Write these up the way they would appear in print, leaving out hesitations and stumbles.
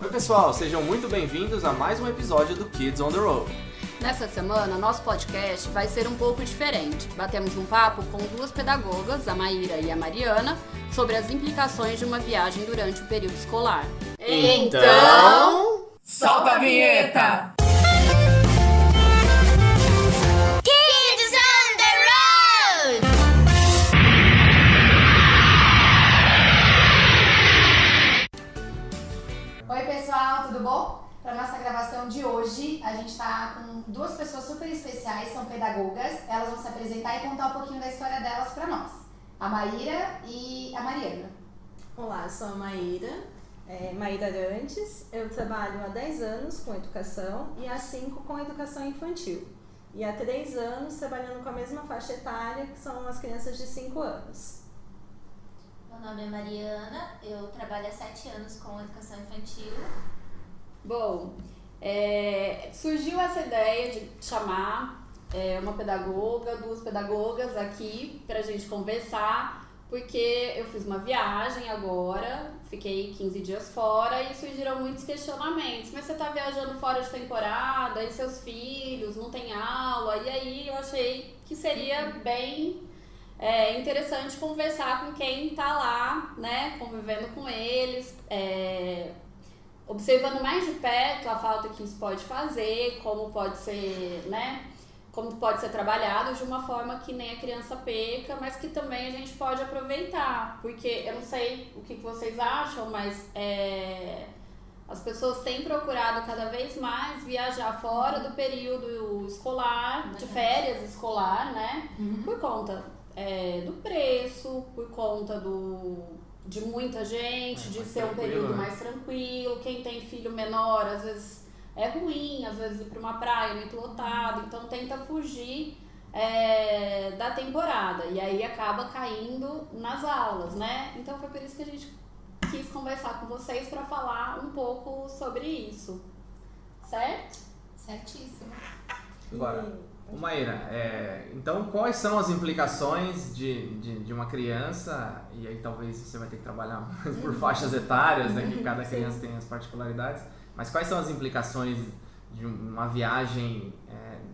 Oi pessoal, sejam muito bem-vindos a mais um episódio do Kids on the Road. Nessa semana, nosso podcast vai ser um pouco diferente. Batemos um papo com duas pedagogas, a Maíra e a Mariana, sobre as implicações de uma viagem durante o período escolar. Então, solta a vinheta! Kids on the Road! Oi pessoal, tudo bom? Para nossa gravação de hoje, a gente está com duas pessoas super especiais, são pedagogas. Elas vão se apresentar e contar um pouquinho da história delas para nós. A Maíra e a Mariana. Olá, eu sou a Maíra, Maíra Arantes. Eu trabalho há 10 anos com educação e há 5 com educação infantil. E há 3 anos trabalhando com a mesma faixa etária, que são as crianças de 5 anos. Meu nome é Mariana, eu trabalho há 7 anos com educação infantil. Bom, surgiu essa ideia de chamar uma pedagoga, duas pedagogas aqui pra gente conversar, porque eu fiz uma viagem agora, fiquei 15 dias fora e surgiram muitos questionamentos. Mas você tá viajando fora de temporada, e seus filhos, não tem aula? E aí eu achei que seria bem interessante conversar com quem tá lá, né, convivendo com eles, observando mais de perto a falta que isso pode fazer, como pode ser, né, como pode ser trabalhado de uma forma que nem a criança perca, mas que também a gente pode aproveitar, porque eu não sei o que vocês acham, mas as pessoas têm procurado cada vez mais viajar fora do período escolar, de férias escolar, né, por conta do preço, por conta de muita gente, de ser um período mais tranquilo. Quem tem filho menor, às vezes é ruim, às vezes ir para uma praia muito lotado, então tenta fugir da temporada e aí acaba caindo nas aulas, né? Então foi por isso que a gente quis conversar com vocês para falar um pouco sobre isso, certo? Certíssimo. Agora, Maíra, então quais são as implicações de uma criança, e aí talvez você vai ter que trabalhar mais por faixas etárias, né, que cada criança tem as particularidades, mas quais são as implicações de uma viagem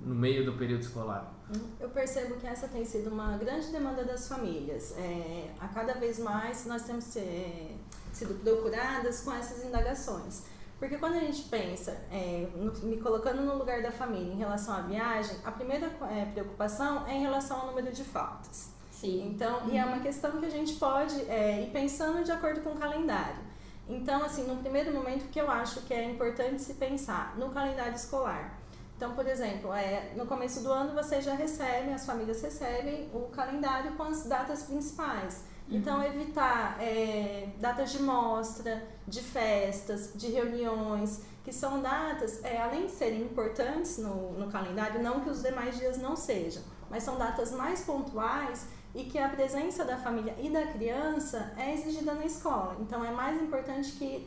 no meio do período escolar? Eu percebo que essa tem sido uma grande demanda das famílias. A cada vez mais nós temos sido procuradas com essas indagações. Porque quando a gente pensa, me colocando no lugar da família em relação à viagem, a primeira preocupação é em relação ao número de faltas. Sim. Então, e é uma questão que a gente pode ir pensando de acordo com o calendário. Então, assim, no primeiro momento, o que eu acho que é importante se pensar no calendário escolar. Então, por exemplo, no começo do ano você já recebe, as famílias recebem o calendário com as datas principais. Então, evitar datas de mostra, de festas, de reuniões, que são datas, além de serem importantes no calendário, não que os demais dias não sejam, mas são datas mais pontuais e que a presença da família e da criança é exigida na escola. Então, é mais importante que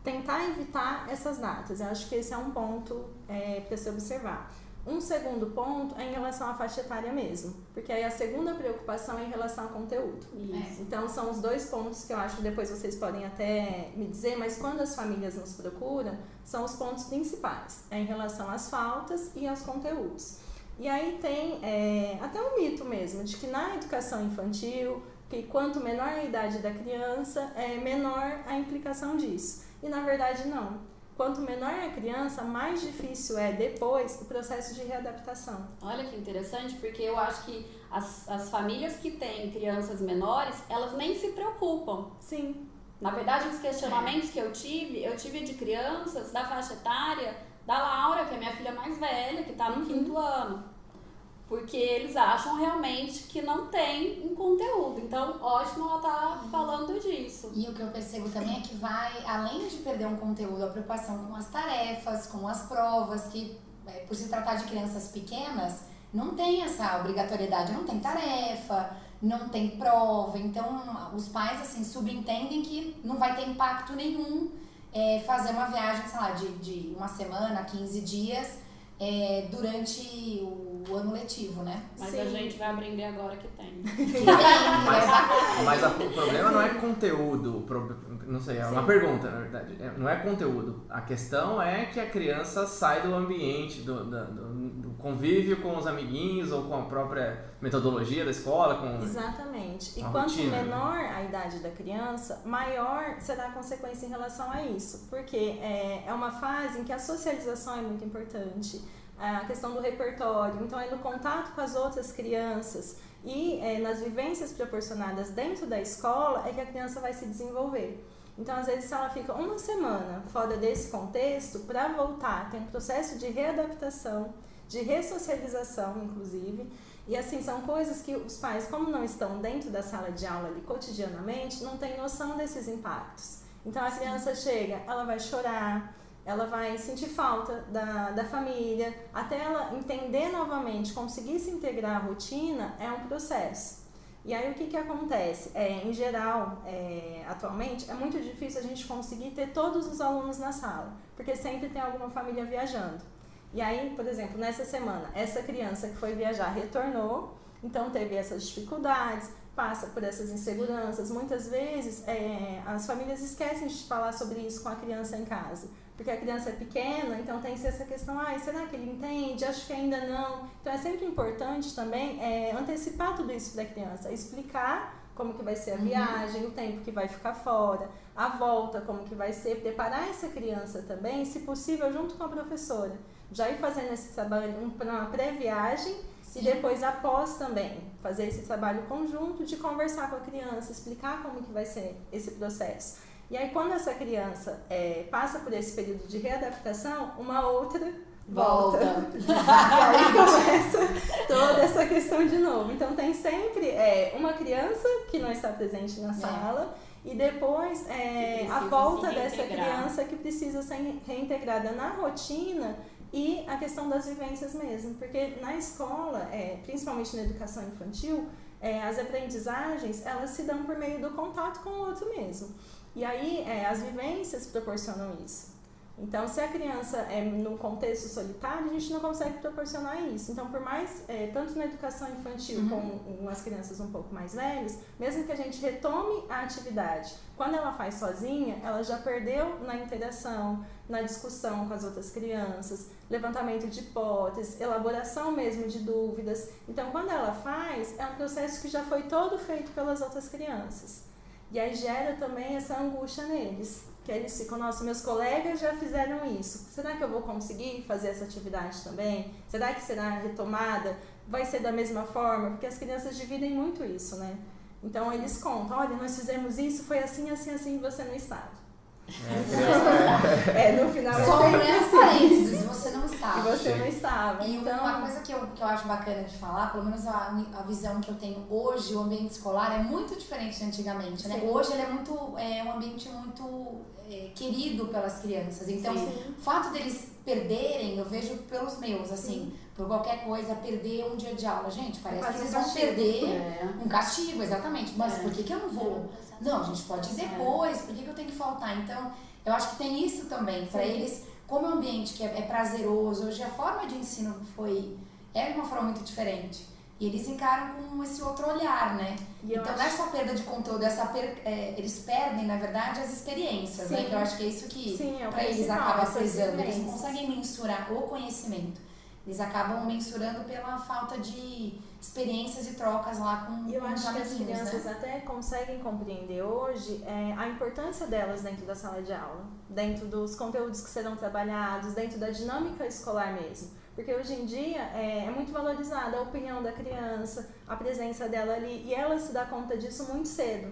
tentar evitar essas datas. Eu acho que esse é um ponto para se observar. Um segundo ponto é em relação à faixa etária mesmo, porque aí a segunda preocupação é em relação ao conteúdo. Isso. Então são os dois pontos que eu acho que depois vocês podem até me dizer, mas quando as famílias nos procuram, são os pontos principais, em relação às faltas e aos conteúdos. E aí tem até um mito mesmo, de que na educação infantil, que quanto menor a idade da criança, menor a implicação disso. E na verdade não. Quanto menor é a criança, mais difícil é depois o processo de readaptação. Olha que interessante, porque eu acho que as famílias que têm crianças menores, elas nem se preocupam. Sim. Na verdade, os questionamentos que eu tive de crianças da faixa etária da Laura, que é minha filha mais velha, que está no 5º ano. Porque eles acham realmente que não tem um conteúdo. Então, ótimo ela tá falando disso. E o que eu percebo também é que vai, além de perder um conteúdo, a preocupação com as tarefas, com as provas, que por se tratar de crianças pequenas, não tem essa obrigatoriedade, não tem tarefa, não tem prova. Então, os pais, assim, subentendem que não vai ter impacto nenhum fazer uma viagem, sei lá, de uma semana, 15 dias, durante o ano letivo, né? Mas Sim. a gente vai aprender agora que tem. Mas o problema não é conteúdo, não sei, é uma pergunta, na verdade. Não é conteúdo. A questão é que a criança sai do ambiente, do convívio com os amiguinhos ou com a própria metodologia da escola. Exatamente. E a quanto rotina, menor a idade da criança, maior será a consequência em relação a isso. Porque é uma fase em que a socialização é muito importante, a questão do repertório, então é no contato com as outras crianças e nas vivências proporcionadas dentro da escola é que a criança vai se desenvolver. Então, às vezes, se ela fica uma semana fora desse contexto, para voltar, tem um processo de readaptação, de ressocialização, inclusive. E assim, são coisas que os pais, como não estão dentro da sala de aula ali cotidianamente, não têm noção desses impactos. Então, a criança chega, ela vai chorar, ela vai sentir falta da família, até ela entender novamente, conseguir se integrar à rotina, é um processo. E aí o que acontece? Em geral, atualmente, é muito difícil a gente conseguir ter todos os alunos na sala, porque sempre tem alguma família viajando. E aí, por exemplo, nessa semana, essa criança que foi viajar retornou, então teve essas dificuldades, passa por essas inseguranças. Muitas vezes as famílias esquecem de falar sobre isso com a criança em casa, porque a criança é pequena, então tem essa questão, será que ele entende? Acho que ainda não. Então é sempre importante também antecipar tudo isso para a criança, explicar como que vai ser a viagem, o tempo que vai ficar fora, a volta, como que vai ser, preparar essa criança também, se possível, junto com a professora. Já ir fazendo esse trabalho para uma pré-viagem e depois após também fazer esse trabalho conjunto de conversar com a criança, explicar como que vai ser esse processo. E aí quando essa criança passa por esse período de readaptação, uma outra volta. E aí começa toda essa questão de novo. Então tem sempre uma criança que não está presente na sala e depois a volta dessa criança que precisa ser reintegrada na rotina e a questão das vivências mesmo. Porque na escola, principalmente na educação infantil, as aprendizagens elas se dão por meio do contato com o outro mesmo. E aí as vivências proporcionam isso. Então, se a criança é no contexto solitário, a gente não consegue proporcionar isso. Então, por mais, tanto na educação infantil como as crianças um pouco mais velhas, mesmo que a gente retome a atividade, quando ela faz sozinha, ela já perdeu na interação, na discussão com as outras crianças, levantamento de hipóteses, elaboração mesmo de dúvidas. Então, quando ela faz, é um processo que já foi todo feito pelas outras crianças. E aí gera também essa angústia neles. Que eles ficam, nossa, meus colegas já fizeram isso, será que eu vou conseguir fazer essa atividade também? Será que será retomada? Vai ser da mesma forma? Porque as crianças dividem muito isso, né? Então eles contam, olha, nós fizemos isso, foi assim, assim, assim, e você não estava. No final só parênteses, você não estava. E você não estava. E então, uma coisa que eu acho bacana de falar, pelo menos a visão que eu tenho hoje, o ambiente escolar é muito diferente de antigamente, né? Hoje ele é muito, um ambiente muito querido pelas crianças. Então, o fato deles perderem, eu vejo pelos meus, assim, por qualquer coisa, perder um dia de aula. Gente, parece que eles vão perder um castigo, exatamente. Mas por que eu não vou? Não, a gente pode ir depois, por que eu tenho que faltar? Então, eu acho que tem isso também, para eles, como é um ambiente que é prazeroso, hoje a forma de ensino é uma forma muito diferente. E eles encaram com esse outro olhar, né? Então, não é só perda de conteúdo, eles perdem, na verdade, as experiências, né? Que eu acho que é isso que para eles acaba pesando. Eles não conseguem mensurar o conhecimento. Eles acabam mensurando pela falta de experiências e trocas lá com os amiguinhos, eu acho que as crianças, né? até conseguem compreender hoje a importância delas dentro da sala de aula, dentro dos conteúdos que serão trabalhados, dentro da dinâmica escolar mesmo. Porque hoje em dia é muito valorizada a opinião da criança, a presença dela ali, e ela se dá conta disso muito cedo.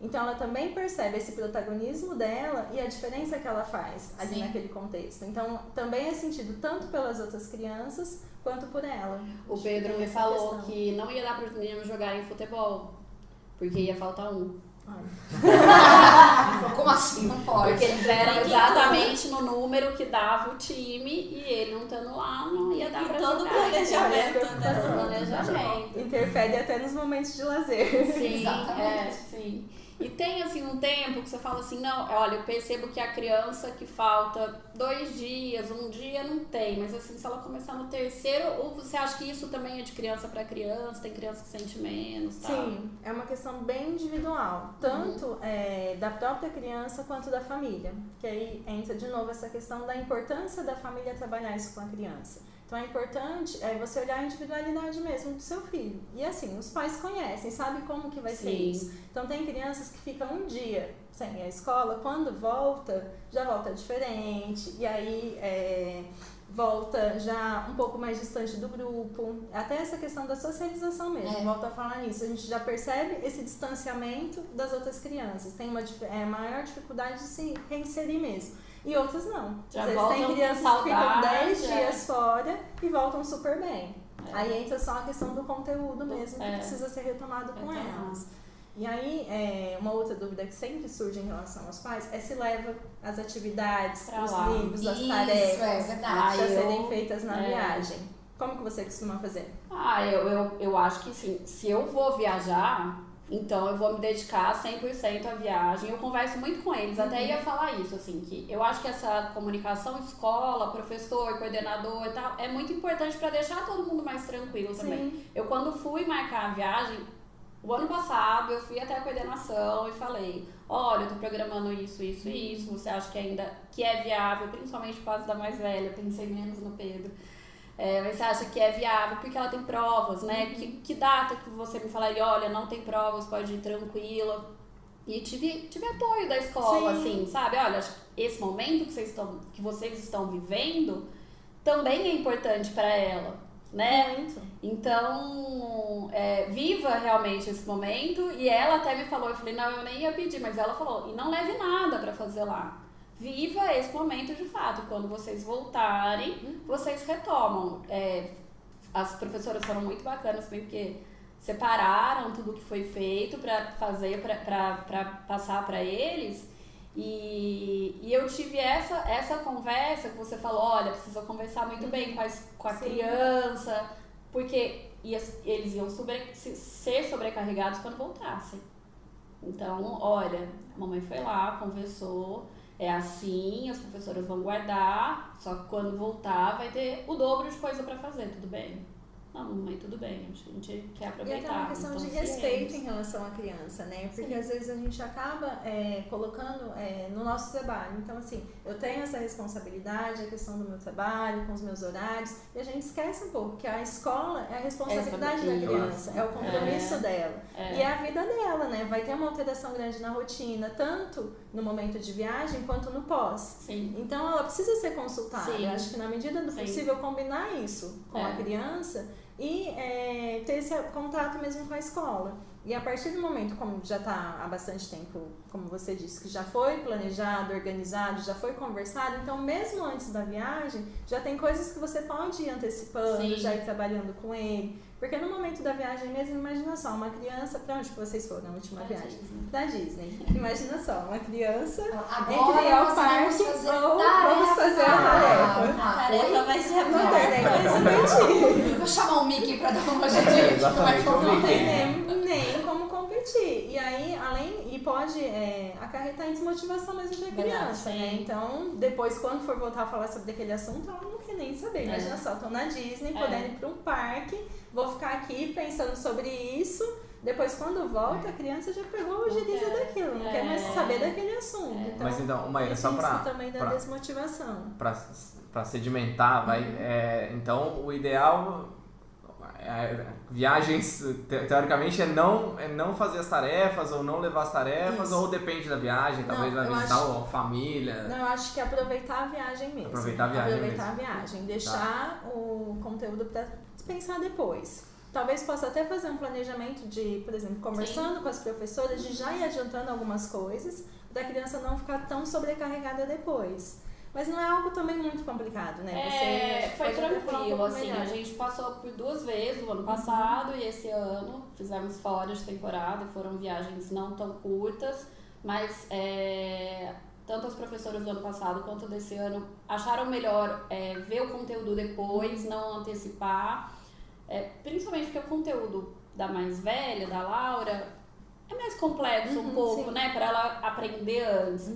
Então ela também percebe esse protagonismo dela e a diferença que ela faz ali naquele contexto. Então também é sentido tanto pelas outras crianças quanto por ela. O Pedro me falou que não ia dar para os meninos jogarem futebol, porque ia faltar um. Como assim? Não pode. Porque eles eram exatamente no número que dava o time e ele não estando lá, não ia dar pra todo jogar. planejamento, Planejamento. Interfere até nos momentos de lazer. Sim, Exatamente. sim. E tem assim um tempo que você fala assim, não, olha, eu percebo que a criança que falta 2 dias, 1 dia, não tem. Mas assim, se ela começar no terceiro, ou você acha que isso também é de criança para criança, tem criança que sente menos, tá? Sim, é uma questão bem individual, tanto da própria criança quanto da família. Que aí entra de novo essa questão da importância da família trabalhar isso com a criança. Então é importante você olhar a individualidade mesmo do seu filho. E assim, os pais conhecem, sabem como que vai ser isso. Então tem crianças que ficam um dia sem a escola, quando volta, já volta diferente, e aí volta já um pouco mais distante do grupo. Até essa questão da socialização mesmo, volto a falar nisso. A gente já percebe esse distanciamento das outras crianças. Tem uma maior dificuldade de se reinserir mesmo. E outras não. Já Às vezes tem crianças que ficam 10 dias fora e voltam super bem. Aí entra só a questão do conteúdo mesmo, que precisa ser retomado com elas. E aí, uma outra dúvida que sempre surge em relação aos pais é se leva as atividades, os livros, as tarefas a serem feitas na viagem. Como que você costuma fazer? Eu acho que sim. Se eu vou viajar, então eu vou me dedicar 100% à viagem. Eu converso muito com eles, até ia falar isso, assim, que eu acho que essa comunicação escola, professor, coordenador e tal, é muito importante para deixar todo mundo mais tranquilo também. Sim. Eu quando fui marcar a viagem, o ano passado eu fui até a coordenação e falei, olha, eu tô programando isso, isso e isso, você acha que ainda que é viável, principalmente por causa da mais velha, eu pensei menos no Pedro. Mas você acha que é viável porque ela tem provas, né? Que data que você me falaria, olha, não tem provas, pode ir tranquila. E tive apoio da escola, assim, sabe? Olha, acho que esse momento que vocês estão vivendo também é importante para ela, né? Muito. Então, viva realmente esse momento. E ela até me falou, eu falei, não, eu nem ia pedir, mas ela falou, e não leve nada para fazer lá. Viva esse momento de fato. Quando vocês voltarem, vocês retomam. As professoras foram muito bacanas também, porque separaram tudo que foi feito para fazer, para passar para eles. E eu tive essa conversa que você falou, olha, precisa conversar muito bem com a criança, porque eles iam ser sobrecarregados quando voltassem. Então, olha, a mamãe foi lá, conversou. É assim, as professoras vão guardar, só que quando voltar vai ter o dobro de coisa pra fazer, tudo bem? Não, mamãe, tudo bem, a gente quer aproveitar. E até uma questão de respeito em relação à criança, né? Porque às vezes a gente acaba colocando no nosso trabalho. Então, assim, eu tenho essa responsabilidade, a questão do meu trabalho, com os meus horários, e a gente esquece um pouco que a escola é a responsabilidade da criança, é o compromisso dela. E é a vida dela, né? Vai ter uma alteração grande na rotina, tanto no momento de viagem quanto no pós. Sim. Então, ela precisa ser consultada. Sim. Eu acho que na medida do possível combinar isso com a criança e ter esse contato mesmo com a escola. E a partir do momento, como já está há bastante tempo, como você disse, que já foi planejado, organizado, já foi conversado, então mesmo antes da viagem, já tem coisas que você pode ir antecipando, já ir trabalhando com ele. Porque no momento da viagem mesmo, imagina só, uma criança, pra onde que vocês foram na última viagem? Da Disney. Imagina só, uma criança entre ir ao parque ou vamos fazer a tarefa. A tarefa vai ser Não tem nem como competir. Vou chamar o Mickey pra dar uma ajudinha. Exatamente, o Não Mickey. tem nem como competir. E aí, pode acarretar em desmotivação mesmo da criança, né? Então, depois, quando for voltar a falar sobre aquele assunto, ela não quer nem saber. Imagina só, tô na Disney, podendo ir pra um parque, vou ficar aqui pensando sobre isso. Depois, quando volta, a criança já pegou o giriza daquilo, não quer mais saber daquele assunto. Então, mas então, Maíra, só pra... isso também dá desmotivação. Pra sedimentar, então o ideal... viagens, teoricamente, é não fazer as tarefas ou não levar as tarefas. Isso. Ou depende da viagem, talvez vai visitar a família. Não, eu acho que é aproveitar a viagem mesmo. Aproveitar a viagem, deixar o conteúdo para pensar depois. Talvez possa até fazer um planejamento de, por exemplo, conversando com as professoras, de já ir adiantando algumas coisas, da criança não ficar tão sobrecarregada depois. Mas não é algo também muito complicado, né? Foi tranquilo, assim, a gente passou por 2 vezes o ano passado e esse ano fizemos fora de temporada, foram viagens não tão curtas, mas tanto as professoras do ano passado quanto desse ano acharam melhor ver o conteúdo depois, não antecipar, principalmente porque o conteúdo da mais velha, da Laura, é mais complexo um pouco, sim. né? Pra ela aprender antes.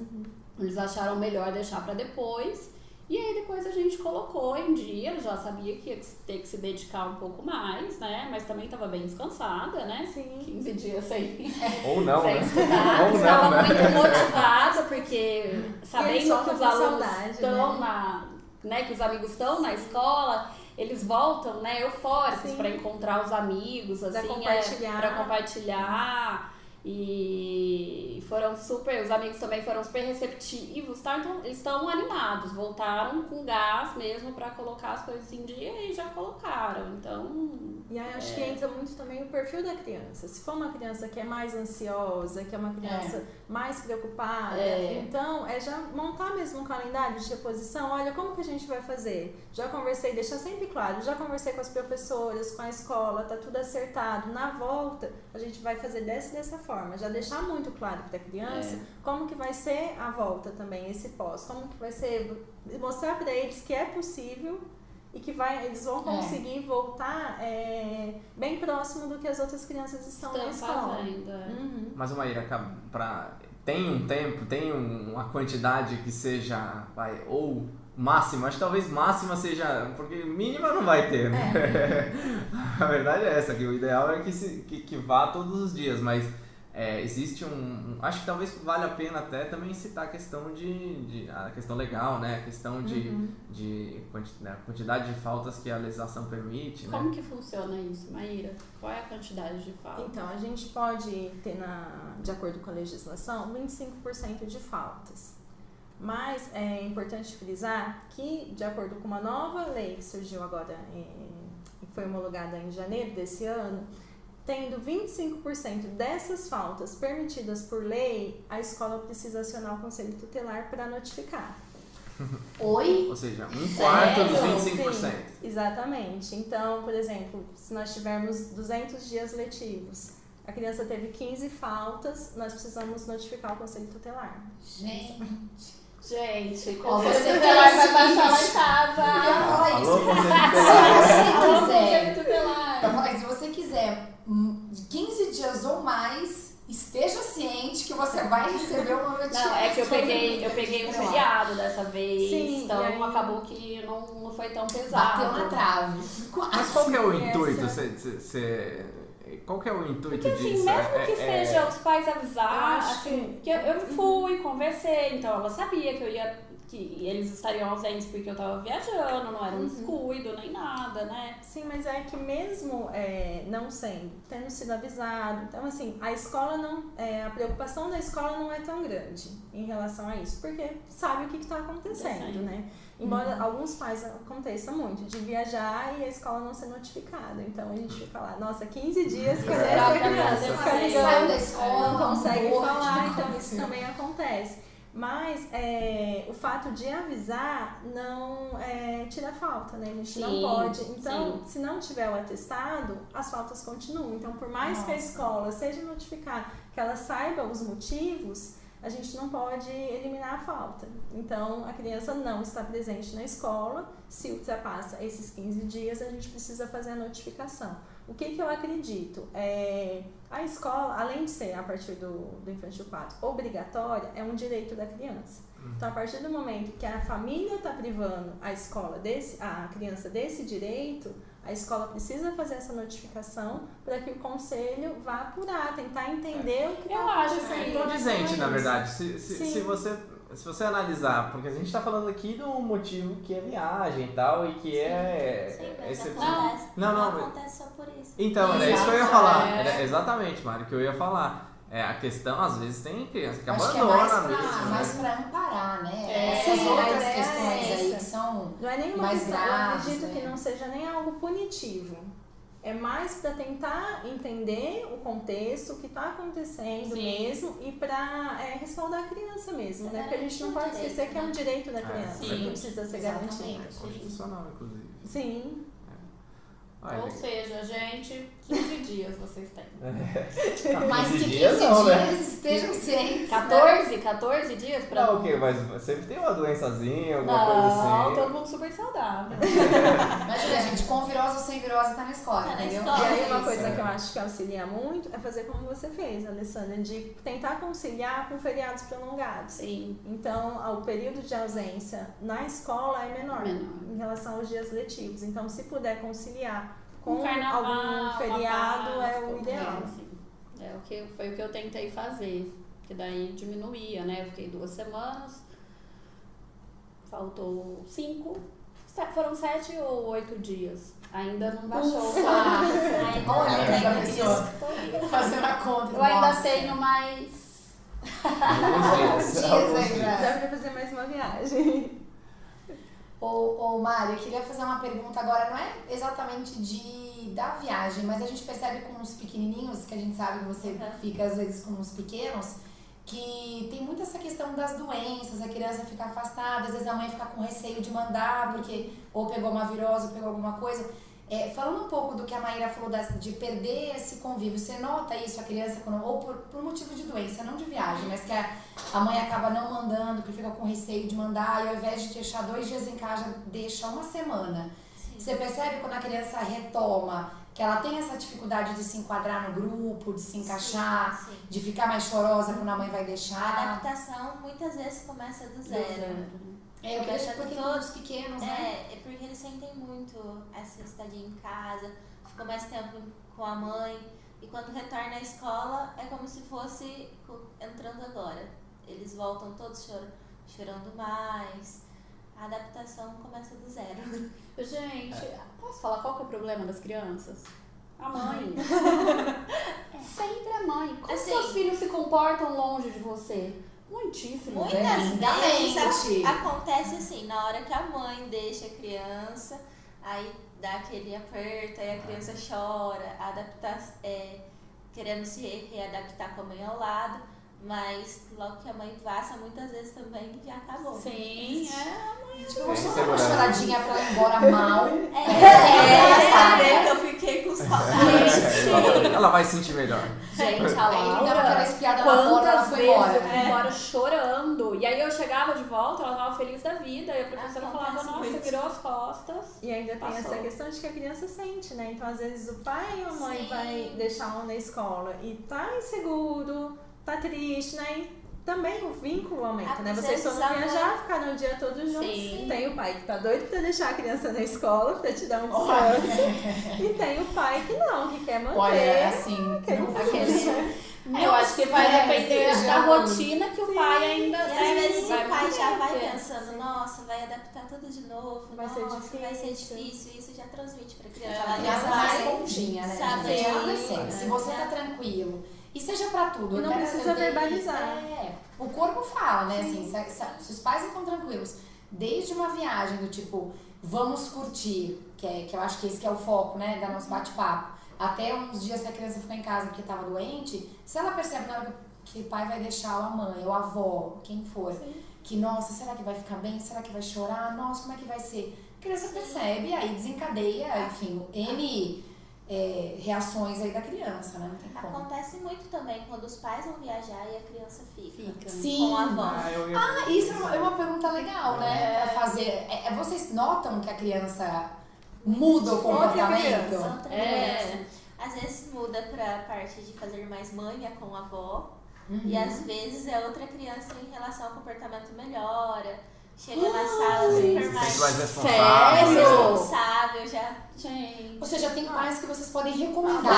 Eles acharam melhor deixar pra depois. E aí depois a gente colocou em dia, ela já sabia que ia ter que se dedicar um pouco mais, né? Mas também estava bem descansada, né? Sim. 15 dias sem, Ou não, sem né? estudar. Ou não, Estava né? muito motivada, porque sabendo sofrem que os com alunos saudade, estão né? né? Que os amigos estão na escola, eles voltam, né, eufóricos Sim. para encontrar os amigos, Pra assim, compartilhar. para compartilhar. E foram super, os amigos também foram super receptivos, tá? Então eles estão animados, voltaram com gás mesmo pra colocar as coisas em dia e já colocaram. Então, E aí acho que entra muito também o perfil da criança. Se for uma criança que é mais ansiosa, que é uma criança mais preocupada, então é já montar mesmo um calendário de reposição. Olha, como que a gente vai fazer? Já conversei, deixar sempre claro, já conversei com as professoras, com a escola, tá tudo acertado. Na volta, a gente vai fazer dessa forma. Já deixar muito claro para a criança como que vai ser a volta também, esse pós. Como que vai ser, mostrar para eles que é possível e que eles vão conseguir voltar bem próximo do que as outras crianças estão na escola. fazendo, Mas, Maíra, tem um tempo, tem uma quantidade que seja, ou máxima, acho que talvez máxima seja, porque mínima não vai ter, né? A verdade é essa, que o ideal é que vá todos os dias, mas existe acho que talvez vale a pena até também citar a questão a questão legal, né? A questão de quantidade de faltas que a legislação permite, né? Como que funciona isso, Maíra? Qual é a quantidade de faltas? Então, a gente pode ter, de acordo com a legislação, 25% de faltas. Mas é importante frisar que, de acordo com uma nova lei que surgiu agora, e foi homologada em janeiro desse ano, tendo 25% dessas faltas permitidas por lei, a escola precisa acionar o Conselho Tutelar para notificar. Oi? Ou seja, 1/4 dos 25%. Sim, exatamente. Então, por exemplo, se nós tivermos 200 dias letivos, a criança teve 15 faltas, nós precisamos notificar o Conselho Tutelar. Gente, Ó, você você tutelar tem vai baixar lá seguinte. em casa. Alô, Se você quiser, Tutelar. eu falei, se você quiser 15 dias ou mais, esteja ciente que você vai receber uma notificação. Não, é que eu peguei um feriado dessa vez, Sim, então e aí- acabou que não foi tão pesado. Bateu na trave. Mas qual que é o Essa- intuito? Qual que é o intuito Porque assim, disso? mesmo que seja os pais avisar, Eu acho assim, que eu fui, conversei, então ela sabia que eles estariam ausentes porque eu tava viajando, não era um descuido nem nada, né? Sim, mas é que mesmo não tendo sido avisado, então assim, a escola a preocupação da escola não é tão grande em relação a isso, porque sabe o que está acontecendo, né? Embora alguns pais aconteça muito, de viajar e a escola não ser notificada. Então a gente fica lá, nossa, 15 dias que essa criança fica Saiu ligando, da escola, não consegue mudou, falar, não então isso aconteceu. também acontece. Mas o fato de avisar não tira falta, né? A gente não Sim, pode. Então, sim. se não tiver o atestado, as faltas continuam. Então, por mais que a escola seja notificada, que ela saiba os motivos, a gente não pode eliminar a falta. Então, a criança não está presente na escola. Se ultrapassa esses 15 dias, a gente precisa fazer a notificação. O que eu acredito? A escola, além de ser, a partir do infantil 4, obrigatória, é um direito da criança. Então, a partir do momento que a família está privando a criança desse direito, a escola precisa fazer essa notificação para que o conselho vá apurar, tentar entender o que Eu está acho acontecendo. que- em relação a Condizente, na isso. verdade. Sim. Se você analisar, porque a gente está falando aqui do motivo que é viagem e tal, e que Sim, mas excepcional. acontece. Não, acontece só por isso. Então, era isso que eu ia falar. É. Era exatamente, Mário, que eu ia falar. A questão, às vezes, tem criança que Acho que é abandona mais mesmo. pra amparar, né? É, Essas a outras ideia é questões aí essa. que são Não é nenhuma mais questão, eu graves, acredito né? que não seja nem algo punitivo. É mais para tentar entender o contexto, o que está acontecendo Sim. mesmo e para respaldar a criança mesmo, né? Porque a gente não Garantir o pode esquecer direito, que é um né? direito da criança, Sim. que precisa ser Exatamente. garantido. Constitucional, inclusive. Sim. Olha, Ou seja, gente, 15 dias vocês têm. Mas que 15 dias não, né? dias estejam cientes. 14 dias pra... Não, o quê? Mas sempre tem uma doençazinha, alguma coisa Não, assim. todo mundo super saudável. Imagina, gente, com virose ou sem virose tá na escola, Tá na entendeu? escola. E aí É uma isso. coisa que eu acho que auxilia muito é fazer como você fez, Alessandra, de tentar conciliar com feriados prolongados. Sim. Então, o período de ausência na escola é menor em relação aos dias letivos. Então, se puder conciliar com Um carnaval, algum feriado, uma é o Páscoa, ideal. assim. Foi o que eu tentei fazer. Que daí diminuía, né? Eu fiquei 2 semanas. Faltou 5. Foram 7 ou 8 dias. Ainda não baixou o salário. Olha, já Ai, pensou. Fazendo a conta. Eu ainda nossa. tenho mais... Alguns dias. Dias ainda. Dá pra fazer mais uma viagem. Ô Mário, eu queria fazer uma pergunta agora, não é exatamente da viagem, mas a gente percebe com os pequenininhos, que a gente sabe que você fica às vezes com os pequenos, que tem muito essa questão das doenças, a criança fica afastada, às vezes a mãe fica com receio de mandar, porque ou pegou uma virose ou pegou alguma coisa. Falando um pouco do que a Maíra falou de perder esse convívio, você nota isso, a criança, ou por motivo de doença, não de viagem, mas que a mãe acaba não mandando, porque fica com receio de mandar, e ao invés de deixar 2 dias em casa, deixa 1 semana. Sim. Você percebe quando a criança retoma, que ela tem essa dificuldade de se enquadrar no grupo, de se encaixar, Sim. de ficar mais chorosa quando a mãe vai A deixar? adaptação muitas vezes começa do zero. Eu queria porque todos pequenos, né? É porque eles sentem muito essa estadia em casa, ficam mais tempo com a mãe, e quando retorna à escola é como se fosse entrando agora. Eles voltam todos chorando mais. A adaptação começa do zero. Gente, posso falar qual que é o problema das crianças? A mãe. Sempre a mãe. Como Assim, seus filhos se comportam longe de você? Muitíssimo Muitas bem. vezes acontece assim, na hora que a mãe deixa a criança, aí dá aquele aperto, aí a criança chora, querendo se readaptar com a mãe ao lado, mas logo que a mãe passa, muitas vezes também já acabou. Sim, Tipo, eu vou só dar uma choradinha pra ela ir embora mal. Saber que eu fiquei com saudade. Ela vai sentir melhor. Gente, a Aí ele dava aquela Laura, espiada na porta, ela quantas foi vezes embora. eu fui embora chorando. E aí eu chegava de volta, ela tava feliz da vida. E a professora falava, Acontece nossa, muito. virou as costas. E ainda tem Passou. essa questão de que a criança sente, né? Então, às vezes, o pai ou a mãe Sim. vai deixar um na escola e tá inseguro, tá triste, né? E também o vínculo aumenta, né? Vocês foram viajar, ficaram o dia todo juntos. Sim. Tem o pai que tá doido pra deixar a criança na escola, pra te dar um descanso. E tem o pai que não, que quer manter. Olha, assim, Eu acho que vai depender da já rotina que o pai ainda E às vezes o pai já vai manter. pensando, nossa, vai adaptar tudo de novo, Vai ser vai ser difícil. difícil, e isso já transmite pra criança. É, Ela A criança já é mais vai, esponjinha, né? sabe? Gente? Ela Sim. percebe. Se você tá tranquilo, e seja pra tudo. E não precisa verbalizar. O corpo fala, né? Assim, se os pais ficam tranquilos, desde uma viagem do tipo, vamos curtir, que eu acho que esse que é o foco, né, da nosso bate-papo, até uns dias que a criança ficou em casa porque tava doente, se ela percebe na hora que o pai vai deixar, ou a mãe, ou a avó, quem for, que, nossa, será que vai ficar bem? Será que vai chorar? Nossa, como é que vai ser? A criança percebe, aí desencadeia, enfim, N reações aí da criança, né? Não tem como. Acontece muito também quando os pais vão viajar e a criança fica. Sim. Com a avó. Isso é uma pergunta legal, né? Pra fazer. Vocês notam que a criança muda o comportamento? Outra criança. Às vezes muda pra parte de fazer mais manha com a avó. E às vezes é outra criança em relação ao comportamento melhora. Chega na sala super mais responsável. responsável, já. Gente, Ou seja, tem pais que vocês podem recomendar,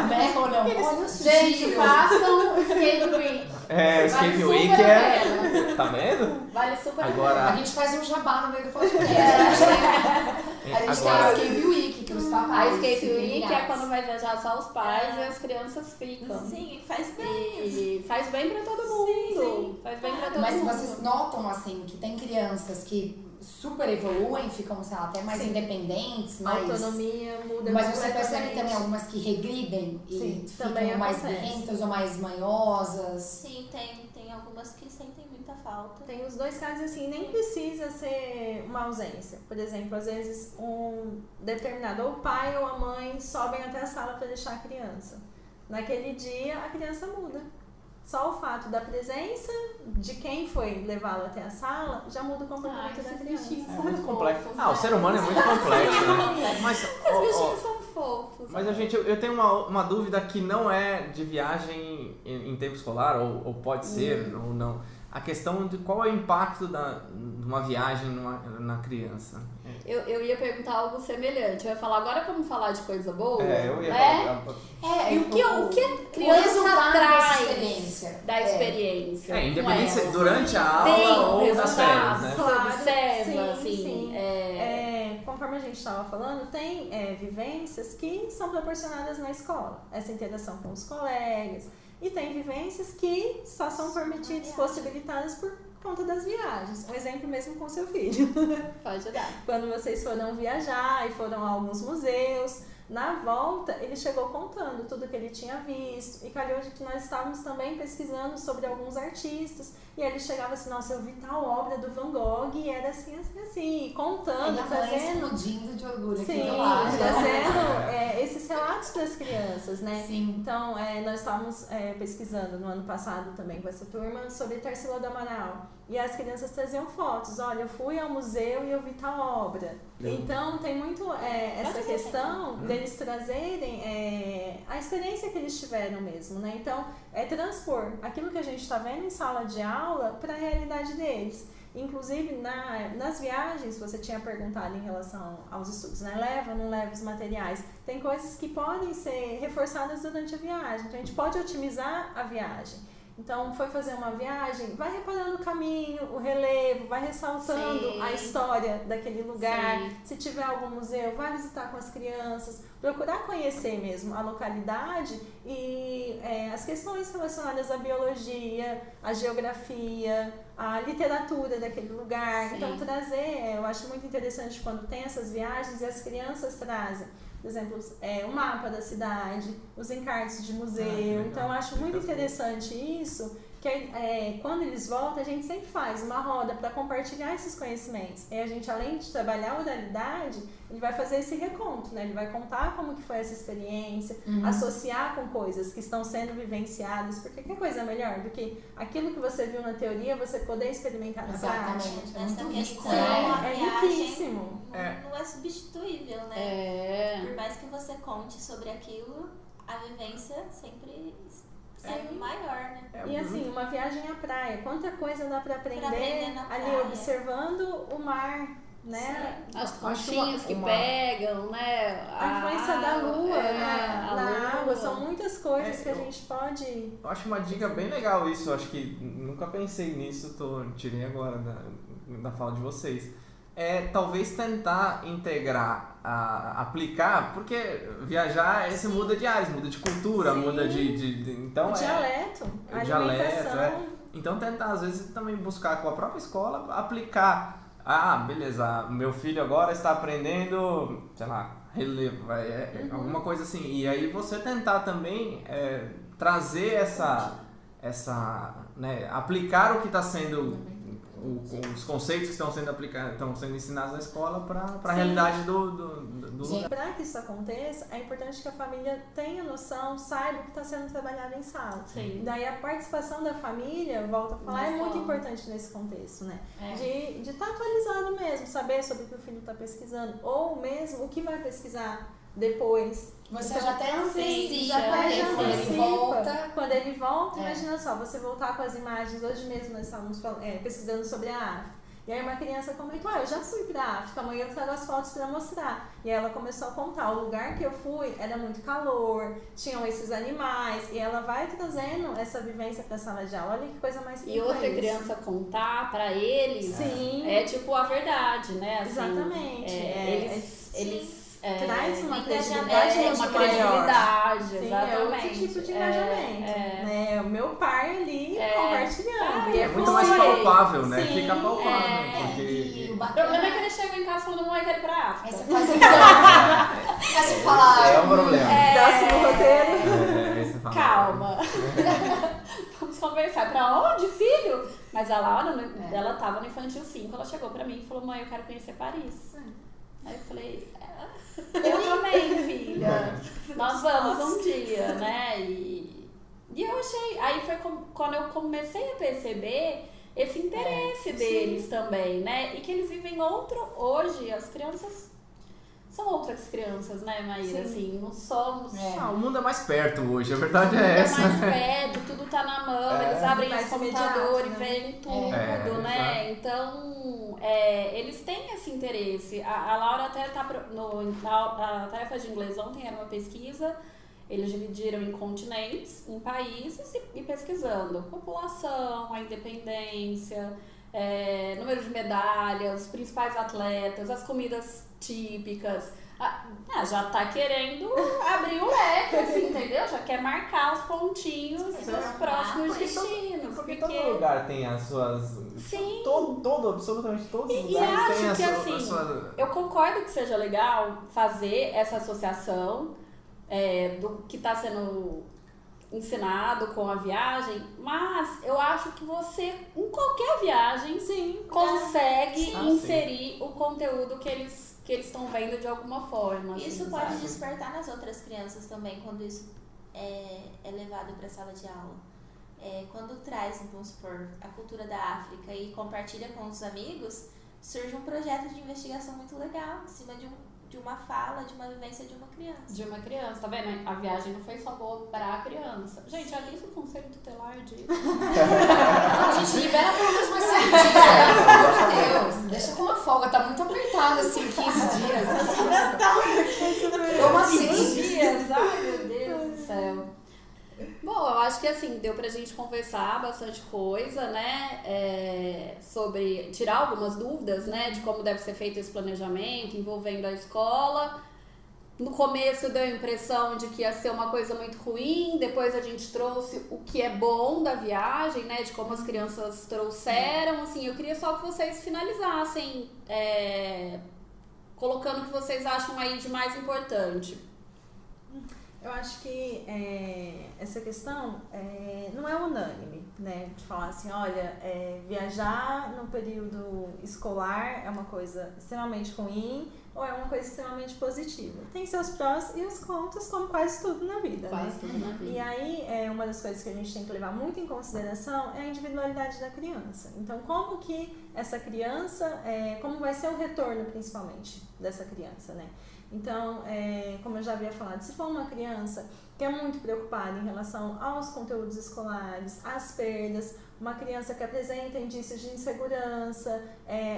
né? Ou não? Olha os gente, dias. façam Escape Week. O Escape Vale Week super é. a pena. Tá vendo? Vale super Agora- A gente faz um jabá no meio do podcast. A gente tem a Agora, Escape Week, que os A papais. Escape Week é ligados. quando vai viajar só os pais e as crianças ficam. Sim, faz bem. E faz bem pra todo mundo. Faz bem pra todo Mas mundo. vocês notam, assim, que tem crianças que super evoluem, ficam, sei lá, até mais independentes, A mais... autonomia muda Mas você percebe completamente. também algumas que regridem e Sim, ficam também mais acontece. birrentas ou mais manhosas? Sim, tem algumas que sentem muito muita falta. Tem os dois casos assim, nem precisa ser uma ausência. Por exemplo, às vezes um determinado, ou o pai ou a mãe sobem até a sala para deixar a criança. Naquele dia, a criança muda. Só o fato da presença de quem foi levá-lo até a sala já muda o comportamento da criança. É muito complexo. O ser humano é muito complexo, né? Mas, Os bichinhos são fofos. mas gente, eu tenho uma dúvida que não é de viagem em tempo escolar, ou pode ser, ou não. A questão de qual é o impacto de uma viagem na criança. Eu ia perguntar algo semelhante. Eu ia falar, agora vamos falar de coisa boa? Eu ia né? falar. E o que a criança traz da experiência? Independente se com durante a Tem aula ou nas resultados, férias, né? você observa, sim. assim. Conforme a gente estava falando, tem vivências que são proporcionadas na escola. Essa interação com os colegas. E tem vivências que só são permitidas, possibilitadas por conta das viagens. Um exemplo mesmo com seu filho. Pode dar. Quando vocês foram viajar e foram a alguns museus, na volta ele chegou contando tudo que ele tinha visto. E calhou de que nós estávamos também pesquisando sobre alguns artistas. E ele chegava assim, nossa, eu vi tal obra do Van Gogh e era assim, assim, assim. Contando, trazendo... explodindo de orgulho Sim, aqui do lado. trazendo esses relatos para as crianças, né? Sim. Então, nós estávamos pesquisando no ano passado também com essa turma sobre Tarsila do Amaral. E as crianças traziam fotos. Olha, eu fui ao museu e eu vi tal obra. Então, tem muito essa questão deles trazerem a experiência que eles tiveram mesmo, né? Então, transpor aquilo que a gente está vendo em sala de aula para a realidade deles. Inclusive, nas viagens, você tinha perguntado em relação aos estudos, né? Leva ou não leva os materiais? Tem coisas que podem ser reforçadas durante a viagem. Então, a gente pode otimizar a viagem. Então, foi fazer uma viagem, vai reparando o caminho, o relevo, vai ressaltando a história daquele lugar. Sim. Se tiver algum museu, vai visitar com as crianças, procurar conhecer mesmo a localidade e as questões relacionadas à biologia, à geografia, à literatura daquele lugar. Sim. Então, trazer, eu acho muito interessante quando tem essas viagens e as crianças trazem. Por exemplo, o mapa da cidade, os encartes de museu. Então, eu acho muito interessante isso, que quando eles voltam, a gente sempre faz uma roda para compartilhar esses conhecimentos. E a gente, além de trabalhar a oralidade, ele vai fazer esse reconto, né? Ele vai contar como que foi essa experiência, associar com coisas que estão sendo vivenciadas, porque que coisa melhor do que aquilo que você viu na teoria, você poder experimentar na prática. É muito rico, questão, né? a É viagem riquíssimo. não é substituível, né? Por mais que você conte sobre aquilo, a vivência sempre é maior, né? E assim, uma viagem à praia, quanta coisa dá pra aprender na ali praia. observando o mar, né? As conchinhas que pegam, né? A influência da lua a na lua. água, são muitas coisas que a gente pode... Eu acho uma dica bem legal isso, eu acho que nunca pensei nisso, tirei agora da fala de vocês. Talvez tentar integrar, aplicar, porque viajar você muda de áreas, muda de cultura, muda de então o dialeto, a alimentação. Então tentar às vezes também buscar com a própria escola aplicar. Beleza, meu filho agora está aprendendo, sei lá, relevo, alguma coisa assim. E aí você tentar também trazer essa né, aplicar o que está sendo os conceitos que estão sendo ensinados na escola para a realidade do lugar. Para que isso aconteça, é importante que a família tenha noção, saiba o que está sendo trabalhado em sala. Sim. Daí a participação da família, volto a falar, é muito importante nesse contexto, né? De estar atualizado mesmo, saber sobre o que o filho está pesquisando, ou mesmo o que vai pesquisar depois. Você Então, já até antecipa, quando ele volta, imagina só, você voltar com as imagens. Hoje mesmo nós estávamos pesquisando sobre a África. E aí uma criança comentou, eu já fui pra África, amanhã eu trago as fotos para mostrar. E ela começou a contar, o lugar que eu fui era muito calor, tinham esses animais, e ela vai trazendo essa vivência pra sala de aula. Olha que coisa mais E outra criança contar pra eles é tipo a verdade, né? Assim, exatamente. Eles traz uma credibilidade, exatamente. É outro tipo de engajamento. O meu pai ali compartilhando. É muito mais palpável, né? Sim, Fica palpável. E o O bacana problema é que ele chega em casa falando, mãe, quero ir pra África. é você fazer você falar. É um problema. Próximo roteiro. Aí você fala, Calma. Vamos conversar. Pra onde, filho? Mas a Laura, ela tava no Infantil 5, ela chegou pra mim e falou, mãe, eu quero conhecer Paris. Aí eu falei, eu também, filha. Nós vamos um dia, né? E eu achei. Aí foi quando eu comecei a perceber esse interesse deles também, né? E que eles vivem hoje, as crianças são outras crianças, né, Maíra? Assim, não somos. O mundo é mais perto hoje, a verdade é essa. É mais perto, tudo tá na mão, eles abrem esse computador e veem tudo, né? Então, eles têm esse interesse. A Laura até tá na tarefa de inglês ontem, era uma pesquisa. Eles dividiram em continentes, em países e pesquisando população, a independência, número de medalhas, os principais atletas, as comidas típicas. Já tá querendo abrir o leque, assim, entendeu? Já quer marcar os pontinhos dos próximos destinos. Porque todo lugar tem as suas... Sim. Absolutamente todos os E lugares têm acho que a sua... eu concordo que seja legal fazer essa associação do que está sendo ensinado com a viagem, mas eu acho que você, em qualquer viagem, consegue inserir o conteúdo que eles estão vendo de alguma forma. Isso assim, pode sabe? despertar nas outras crianças também, quando isso é levado para a sala de aula. Quando traz, vamos supor, a cultura da África e compartilha com os amigos, surge um projeto de investigação muito legal, em cima de uma fala, de uma vivência de uma criança. De uma criança, tá vendo? A viagem não foi só boa pra criança. Gente, avisa o conselho tutelar disso. A gente libera pelo menos mais 5 dias, pelo amor de Deus. Deixa com uma folga, tá muito apertado assim, 15 dias. Como assim? 15 dias? Ai, meu Deus do céu. Bom, eu acho que assim, deu pra gente conversar bastante coisa, né, sobre tirar algumas dúvidas, né, de como deve ser feito esse planejamento envolvendo a escola. No começo deu a impressão de que ia ser uma coisa muito ruim, depois a gente trouxe o que é bom da viagem, né, de como as crianças trouxeram, assim, eu queria só que vocês finalizassem, colocando o que vocês acham aí de mais importante. Eu acho que essa questão não é unânime, né? De falar assim, olha, viajar no período escolar é uma coisa extremamente ruim ou é uma coisa extremamente positiva. Tem seus prós e os contras, como quase tudo na vida, Quase né? tudo na vida. E aí, uma das coisas que a gente tem que levar muito em consideração é a individualidade da criança. Então, como que essa criança, como vai ser o retorno, principalmente, dessa criança, né? Então, como eu já havia falado, se for uma criança que é muito preocupada em relação aos conteúdos escolares, às perdas, uma criança que apresenta indícios de insegurança,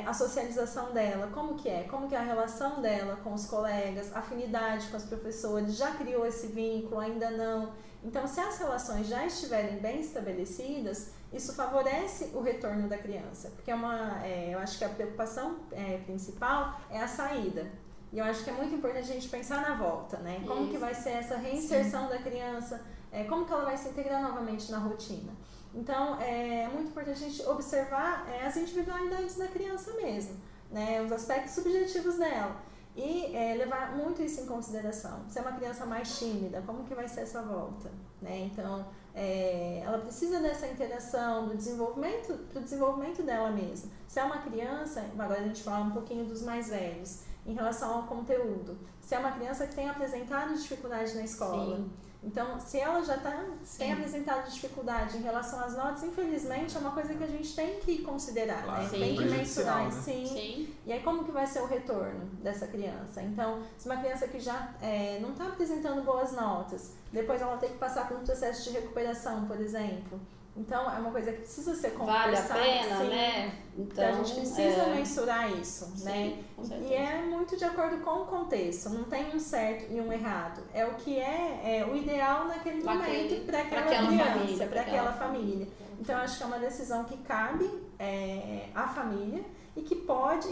a socialização dela, como que é a relação dela com os colegas, afinidade com os professores, já criou esse vínculo, ainda não. Então, se as relações já estiverem bem estabelecidas, isso favorece o retorno da criança, porque eu acho que a preocupação principal é a saída. E eu acho que é muito importante a gente pensar na volta, né? Como que vai ser essa reinserção da criança, como que ela vai se integrar novamente na rotina. Então, é muito importante a gente observar as individualidades da criança mesmo, né? Os aspectos subjetivos dela. E levar muito isso em consideração. Se é uma criança mais tímida, como que vai ser essa volta, né? Então, ela precisa dessa interação, do desenvolvimento dela mesma. Se é uma criança, agora a gente fala um pouquinho dos mais velhos, em relação ao conteúdo. Se é uma criança que tem apresentado dificuldade na escola. Sim. Então, se ela já tem apresentado dificuldade em relação às notas, infelizmente é uma coisa que a gente tem que considerar, claro, né? Tem que mensurar, né? Sim. E aí como que vai ser o retorno dessa criança? Então, se uma criança que já não está apresentando boas notas, depois ela tem que passar por um processo de recuperação, por exemplo. Então, é uma coisa que precisa ser conversada. Vale a pena, né? Então, a gente precisa mensurar isso, sim, né? E é muito de acordo com o contexto. Não tem um certo e um errado. É o que é o ideal naquele momento para aquela criança, para aquela família. Então, acho que é uma decisão que cabe à família e que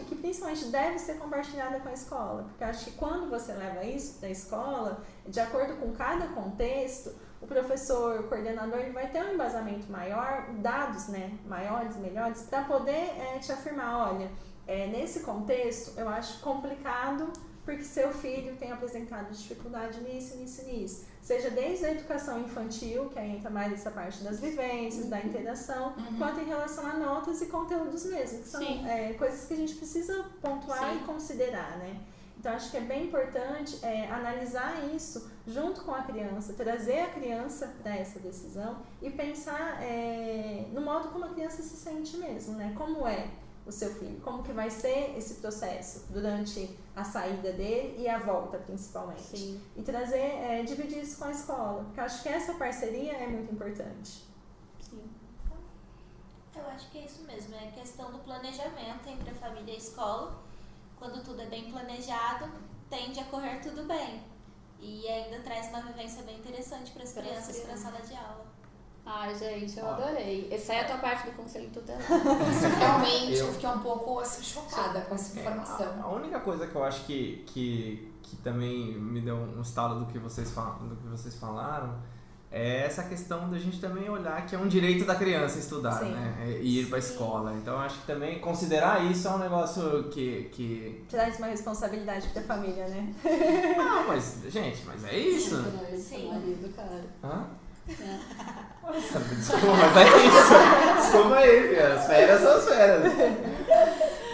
que principalmente deve ser compartilhada com a escola. Porque acho que quando você leva isso para a escola, de acordo com cada contexto, o professor, o coordenador, ele vai ter um embasamento maior, dados, né, maiores, melhores, para poder te afirmar, olha, nesse contexto eu acho complicado porque seu filho tem apresentado dificuldade nisso. Seja desde a educação infantil, que aí entra mais essa parte das vivências, da interação, quanto em relação a notas e conteúdos mesmo, que são coisas que a gente precisa pontuar e considerar, né? Então, acho que é bem importante analisar isso junto com a criança, trazer a criança para essa decisão e pensar no modo como a criança se sente mesmo, né? Como é o seu filho, como que vai ser esse processo durante a saída dele e a volta, principalmente. Sim. E trazer, dividir isso com a escola, porque eu acho que essa parceria é muito importante. Sim. Eu acho que é isso mesmo, é questão do planejamento entre a família e a escola. Quando tudo é bem planejado, tende a correr tudo bem. E ainda traz uma vivência bem interessante para as crianças para a sala de aula. Ai, gente, eu adorei. Exceto a parte do conselho tutelar. Realmente, eu fiquei um pouco assim, chocada com essa informação. A única coisa que eu acho que também me deu um estalo do que vocês falaram é essa questão da gente também olhar que é um direito da criança estudar, né? E ir para a escola. Então, eu acho que também considerar isso é um negócio que... Traz uma responsabilidade para a família, né? Não, mas, gente, mas é isso. Sim. Marido, cara. Hã? Nossa, desculpa, mas é isso. Desculpa aí, filha. As férias são as férias.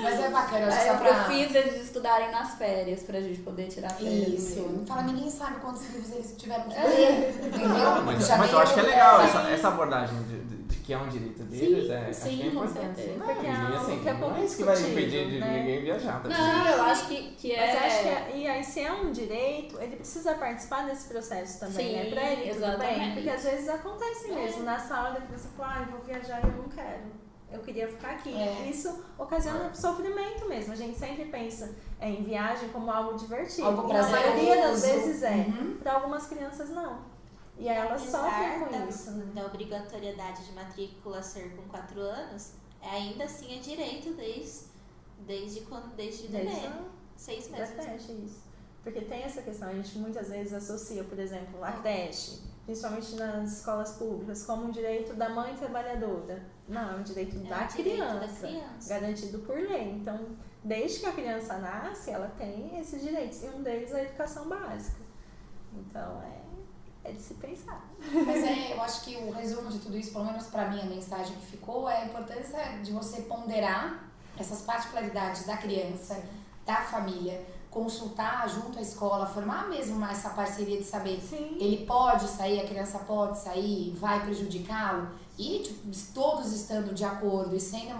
Mas é bacana, acho que só Eu pra... fiz eles estudarem nas férias pra gente poder tirar férias. Isso, não fala, ninguém sabe quantos livros eles tiveram que ler, entendeu? Mas eu acho que é legal essa abordagem de que é um direito deles, acho que é com importante. certeza. Não, Porque é algo assim, que é não pouco é isso que vai discutido, impedir de né? ninguém viajar. Tá? Não, eu acho que Mas eu acho que é... e aí, se é um direito, ele precisa participar desse processo também, Sim, né? Pra ele, tudo bem? exatamente. Porque às vezes acontece mesmo, na sala da criança fala, eu vou viajar e eu não quero. Eu queria ficar aqui. Isso ocasiona sofrimento mesmo. A gente sempre pensa em viagem como algo divertido. Algo E a maioria das prazeroso. vezes para algumas crianças não. E aí elas sofrem com isso, né? Da obrigatoriedade de matrícula ser com 4 anos, ainda assim é direito desde bebê. 6 Da meses. creche, isso. Porque tem essa questão, a gente muitas vezes associa, por exemplo, a creche, principalmente nas escolas públicas, como um direito da mãe trabalhadora. Não, é um direito da criança, garantido por lei. Então, desde que a criança nasce, ela tem esses direitos, e um deles é a educação básica. Então, é de se pensar. Mas eu acho que o resumo de tudo isso, pelo menos pra mim, a mensagem que ficou é a importância de você ponderar essas particularidades da criança, da família, consultar junto à escola, formar mesmo essa parceria de saber ele pode sair, a criança pode sair, vai prejudicá-lo, e todos estando de acordo e sendo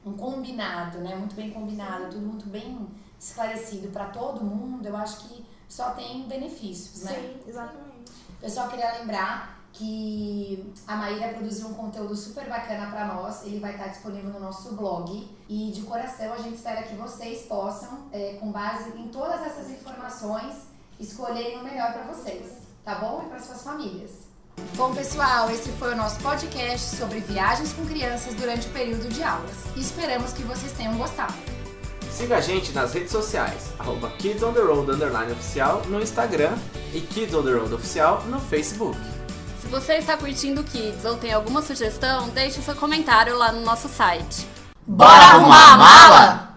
um combinado, né? Muito bem combinado, tudo muito bem esclarecido para todo mundo, eu acho que só tem benefícios, né? Sim, exatamente. Pessoal, queria lembrar que a Maíra produziu um conteúdo super bacana para nós, ele vai estar disponível no nosso blog, e de coração a gente espera que vocês possam, com base em todas essas informações, escolherem o melhor para vocês, tá bom? E para suas famílias. Bom, pessoal, esse foi o nosso podcast sobre viagens com crianças durante o período de aulas. Esperamos que vocês tenham gostado. Siga a gente nas redes sociais, @KidsOnTheRoad_oficial no Instagram e Kids on the Road Oficial no Facebook. Se você está curtindo Kids ou tem alguma sugestão, deixe seu comentário lá no nosso site. Bora arrumar a mala?